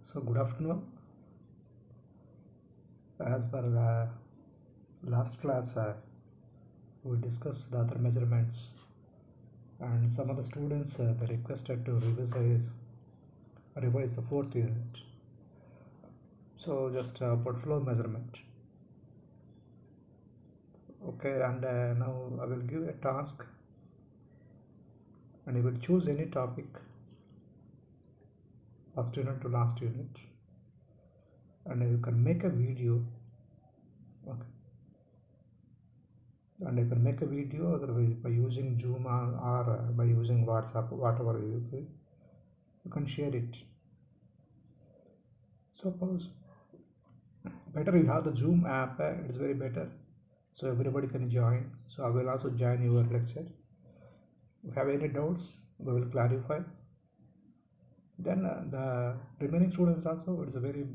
So good afternoon. As per last class, we discussed the other measurements, and some of the students they requested to revise the fourth unit. So just put flow measurement. Okay, and now I will give a task, and you will choose any topic, first unit to last unit, and you can make a video. Okay. And you can make a video otherwise by using Zoom or by using WhatsApp, whatever you can share it. Suppose better you have the Zoom app, it's very better, so everybody can join. So I will also join your lecture. If you have any doubts, we will clarify. Then the remaining students also, it's a very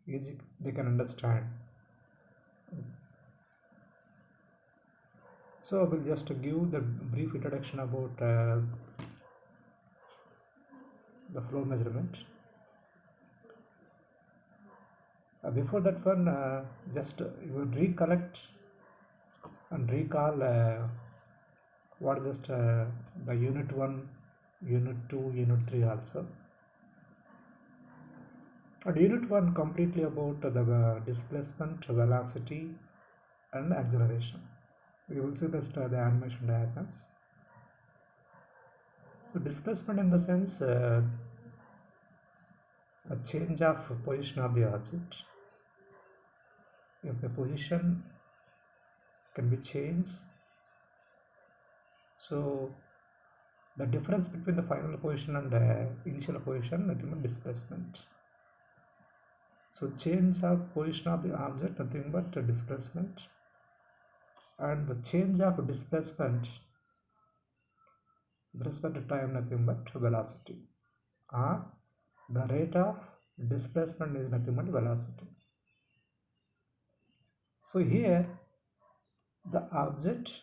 easy, they can understand. So I will just give the brief introduction about the flow measurement. Before that one, just you will recollect and recall what is just the unit 1, unit 2, unit 3 also. And unit 1 completely about the displacement, velocity and acceleration. We will see that the animation diagrams. So displacement in the sense a change of position of the object. If the position can be changed, so the difference between the final position and initial position, nothing but displacement. So change of position of the object, nothing but displacement, and the change of displacement with respect to time, nothing but velocity, or the rate of displacement is nothing but velocity. So here the object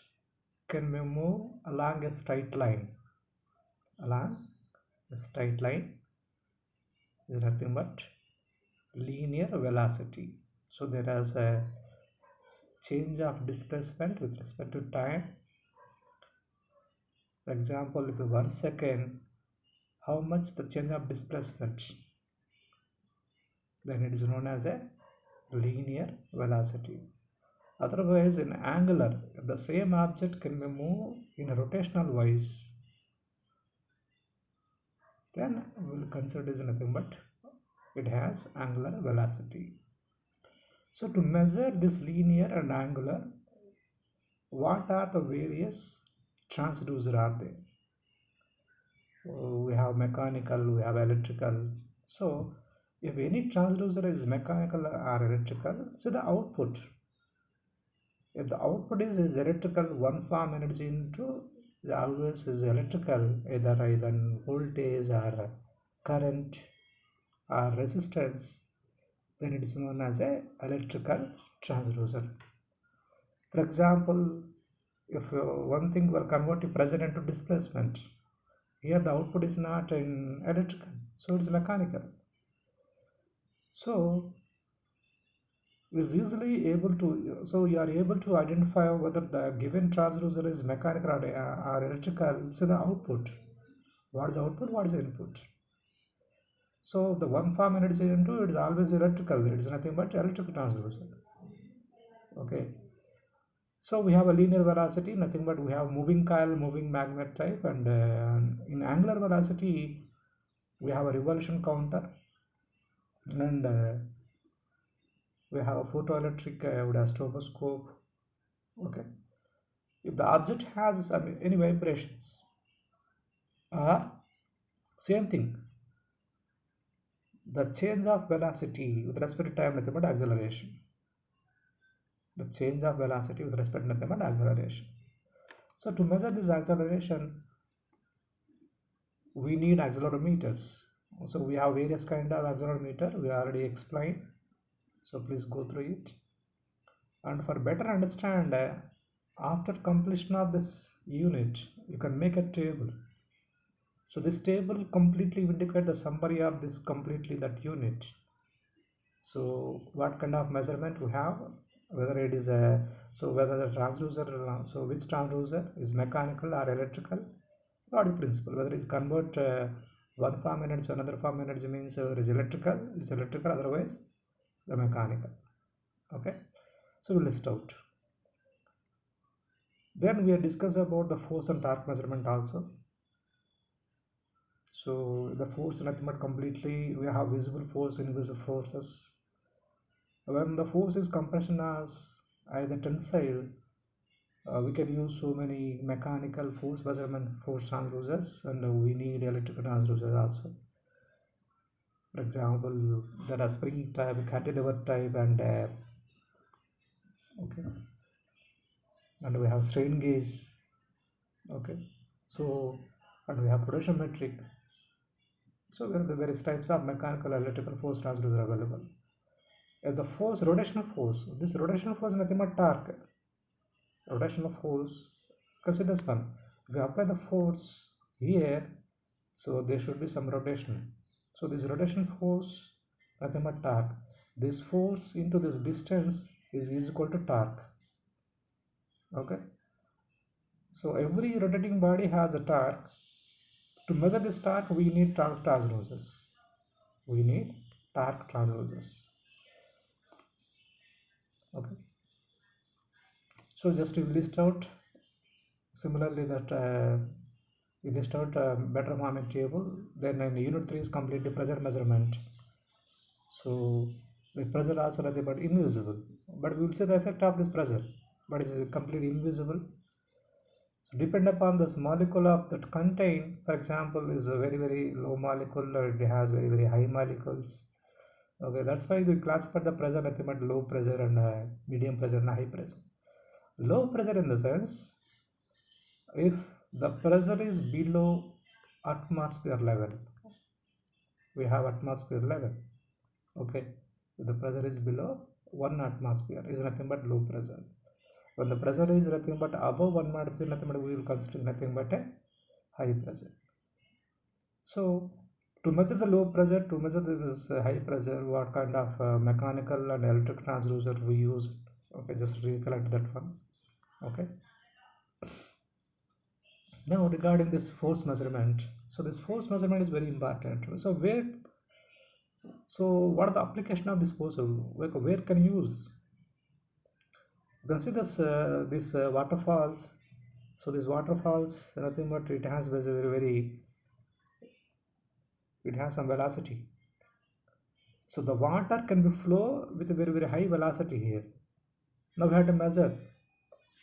can be moved along a straight line. Along a straight line is nothing but linear velocity. So there is a change of displacement with respect to time. For example, if 1 second, how much the change of displacement, then it is known as a linear velocity. Otherwise, in angular, the same object can be moved in a rotational wise, then we will consider it as nothing but it has angular velocity. So to measure this linear and angular, what are the various transducer are there? We have mechanical, we have electrical. So if any transducer is mechanical or electrical, so the output, if the output is electrical, one form energy into always is electrical, either voltage or current or resistance, then it is known as a electrical transducer. For example, if one thing will convert a pressure into displacement, here the output is not in electrical, so it is mechanical. So is easily able to, so you are able to identify whether the given transducer is mechanical or electrical. So the output, what is the output, what is the input? So the one form energy into it is always electrical, it is nothing but electrical transducer. Okay, so we have a linear velocity, nothing but we have moving coil, moving magnet type, and in angular velocity we have a revolution counter, and we have a photoelectric with a stroboscope. Okay, if the object has any vibrations, same thing, the change of velocity with respect to time, nothing but acceleration. The change of velocity with respect to nothing but acceleration. So to measure this acceleration, we need accelerometers. So we have various kind of accelerometer, we already explained, so please go through it. And for better understand, after completion of this unit, you can make a table So this table completely indicate the summary of this completely that unit. So what kind of measurement we have, whether it is a, so whether the transducer, so which transducer is mechanical or electrical, what the principle, whether it's convert one form energy to another form energy, means whether it's electrical, otherwise the mechanical. Okay, so we'll list out. Then we are discuss about the force and torque measurement also. So the force nothing but completely we have visible force, invisible forces. When the force is compression as either tensile, we can use so many mechanical force measurement force transducers, and we need electrical transducers also. For example, there are spring type, cantilever type, and okay, and we have strain gauge. Okay, so and we have potentiometric. So there are the various types of mechanical electrical force transducer available. If the force, rotational force, this rotational force is nothing but torque. Rotational force, consider this one. If you apply the force here, so there should be some rotation. So this rotation force, nothing but torque. This force into this distance is equal to torque. Okay. So every rotating body has a torque. To measure this torque, we need torque transducers. We need torque transducers. Okay. So just to list out similarly that we list out better moment table. Then in unit 3 is completely pressure measurement. So the pressure also nothing but invisible, but we will see the effect of this pressure, but it's completely invisible. So depend upon this molecule of that contain, for example, is a very low molecule, or it has very high molecules. Okay, that's why we classify the pressure nothing but low pressure and medium pressure and high pressure. Low pressure in the sense, if the pressure is below atmosphere level, we have atmosphere level. Okay, if the pressure is below 1 atmosphere, is nothing but low pressure. When the pressure is nothing but above 1 atmosphere, nothing but we will consider nothing but a high pressure. So to measure the low pressure, to measure this high pressure, what kind of mechanical and electric transducer we use? Okay, just recollect that one. Okay. Now regarding this force measurement, so this force measurement is very important. So what are the application of this force? Where can you use? You can see this waterfalls. So these waterfalls, nothing but it has it has some velocity. So the water can be flow with a very high velocity here. Now we have to measure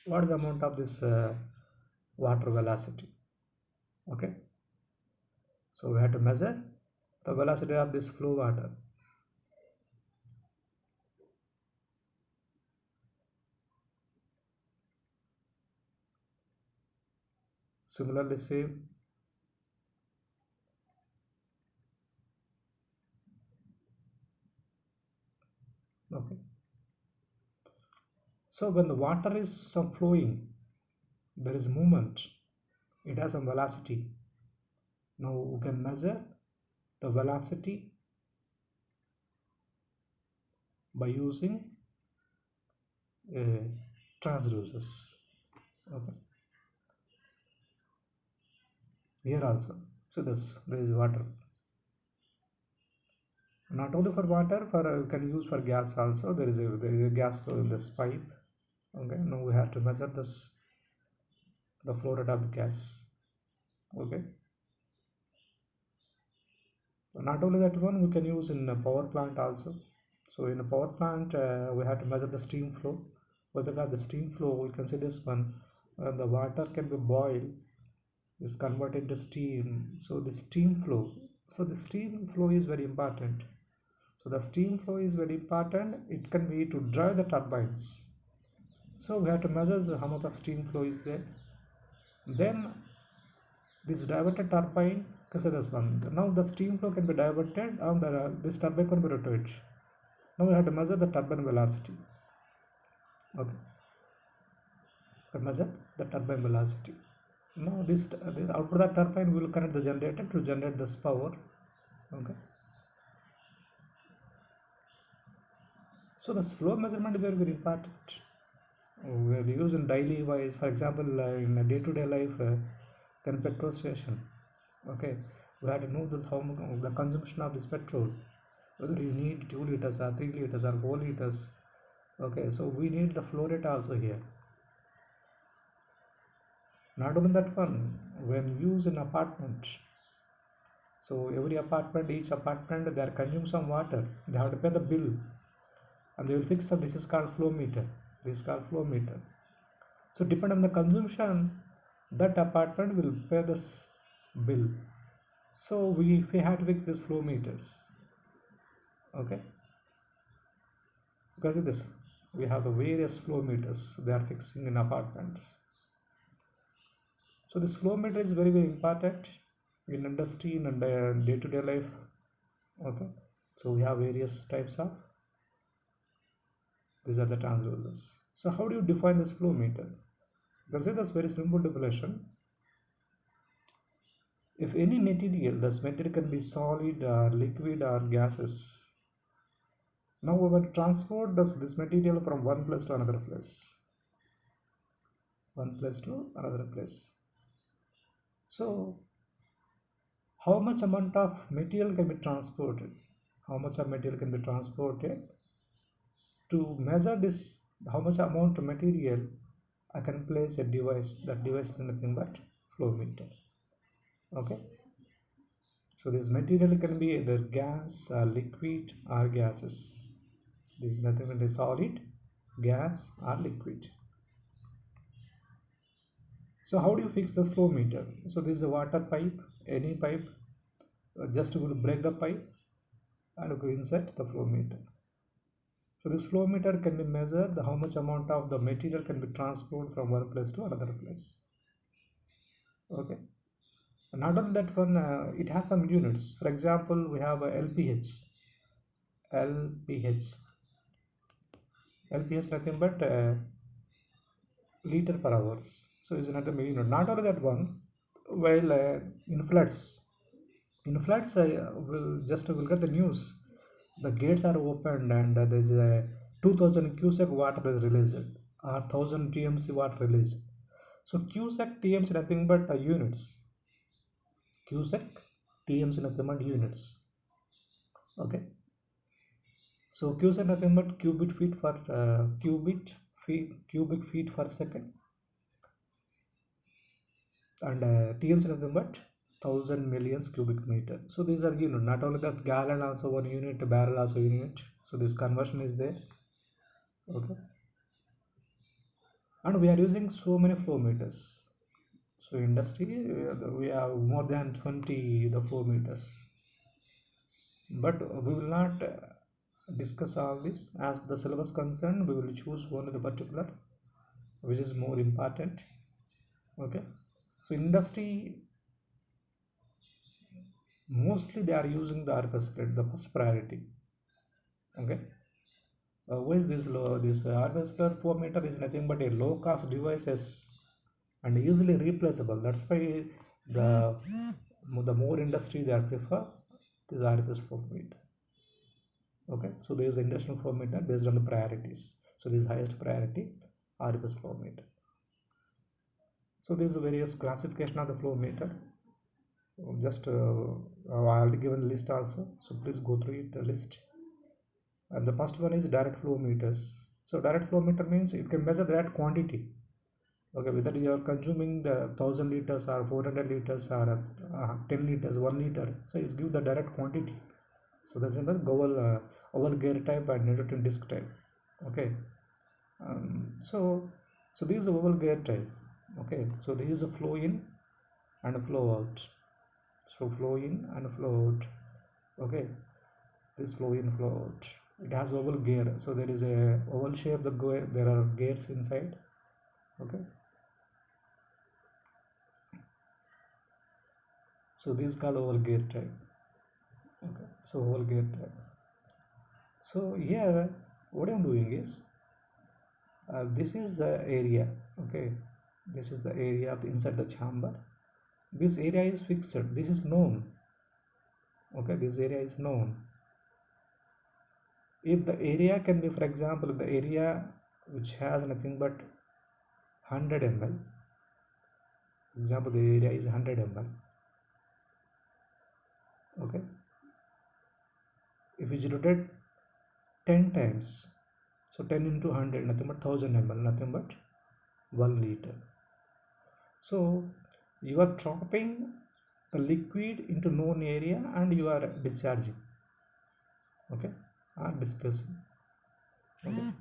what is the amount of this water velocity. Okay, so we have to measure the velocity of this flow water. Similarly, same. Okay, so when the water is flowing, there is movement, it has some velocity. Now we can measure the velocity by using transducers. Okay, here also, so there is water, not only for water, for you can use for gas also. There is a gas flow in this pipe. Okay, now we have to measure the flow rate of the gas. Okay, not only that one, we can use in a power plant also. So in a power plant, we have to measure the steam flow. Whether the steam flow, we can see this one, the water can be boiled, is converted to steam. So the steam flow, is very important. So the steam flow is very important. It can be to drive the turbines. So we have to measure how much of steam flow is there. Then this diverted turbine, consider this one. Now the steam flow can be diverted and this turbine can be rotated. Now we have to measure the turbine velocity. Okay, to measure the turbine velocity. Now this output of that turbine will connect the generator to generate this power. Okay. So this flow measurement is very, very important. We are using daily wise, for example, in a day-to-day life, in petrol station. Okay, we have to know the consumption of this petrol, whether you need 2 liters or 3 liters or 4 liters. Okay, so we need the flow rate also here. Not only that one, when used in apartment, so every apartment, each apartment, they are consuming some water. They have to pay the bill, and they will fix that this is called flow meter. This is called flow meter. So depend on the consumption, that apartment will pay this bill. So we have to fix this flow meters. Okay, because of this, we have the various flow meters they are fixing in apartments. So this flow meter is very, very important in industry and day-to-day life. Okay, so we have various types of, these are the transducers. So how do you define this flow meter? You can say that's very simple definition. If any material, this material can be solid or liquid or gases. Now we will transport this material from one place to another place. One place to another place. So how much amount of material can be transported? How much of material can be transported? To measure this, how much amount of material, I can place a device. That device is nothing but flow meter. Okay. So this material can be either gas, liquid, or gases. This material is solid, gas, or liquid. So how do you fix the flow meter? So this is a water pipe, any pipe. Just will break the pipe and will insert the flow meter. So this flow meter can be measured how much amount of the material can be transported from one place to another place. Okay. Not only that one, it has some units. For example, we have a LPH. LPH. LPH nothing but liter per hours. So it's not a unit. Not only that one, while in floods, will get the news. The gates are opened and there is a 2000 cubic water is released, or 1000 TMC water released. So cubic TMC nothing but units. Cubic TMC nothing but units. Okay. So cubic nothing but cubic feet per second, and TMC nothing but 1000 millions cubic meter. So these are unit. Not only that, gallon also 1 unit, barrel also unit. So this conversion is there. Okay. And we are using so many flow meters. So industry, we have more than 20 the flow meters. But we will not discuss all this. As the syllabus concerned, we will choose only the particular which is more important. Okay. So industry, mostly they are using the RFS plate, the first priority. Okay. Why is this low? This RFS flow meter is nothing but a low cost devices and easily replaceable. That's why the more industry they are prefer this RFS flow meter. Okay, so there is industrial flow meter based on the priorities. So this highest priority RFS flow meter. So there is a various classification of the flow meter. Just I already given list also. So please go through it, the list. And the first one is direct flow meters. So direct flow meter means it can measure that quantity. Okay, whether you are consuming the 1000 liters or 400 liters or 10 liters, 1 liter. So it's give the direct quantity. So that's in the oval gear type and Newton disc type. Okay. So this is a oval gear type. Okay. So this is a flow in and flow out. So flow in and flow out. Okay. This flow in, flow out. It has oval gear. So there is a oval shape. There are gears inside. Okay. So this is called oval gear type. Okay. So oval gear type. So here what I'm doing is this is the area. Okay. This is the area of inside the chamber. This area is fixed, this is known. Okay, this area is known. If the area can be, for example, the area which has nothing but 100 ml, for example, the area is 100 ml. Okay, if you rotate 10 times, so 10 into 100, nothing but 1000 ml, nothing but 1 liter. So you are dropping the liquid into known area and you are discharging, okay, or displacing. Okay,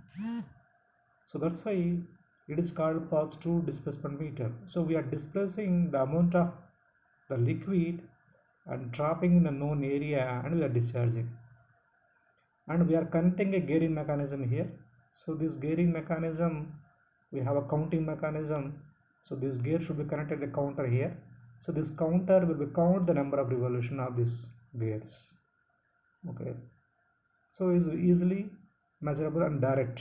so that's why it is called positive displacement meter. So we are displacing the amount of the liquid and dropping in a known area and we are discharging, and we are connecting a gearing mechanism here. So this gearing mechanism, we have a counting mechanism. So this gear should be connected a counter here. So this counter will be count the number of revolution of these gears. Okay, so it's easily measurable and direct.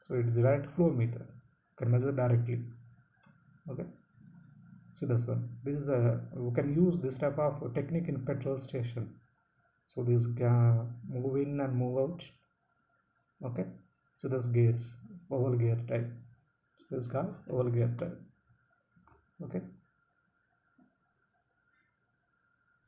So it is a direct flow meter, you can measure directly. Okay, so this one, this is the, we can use this type of technique in petrol station. So this move in and move out. Okay, so this gears, oval gear type, this called oval gear type. Okay.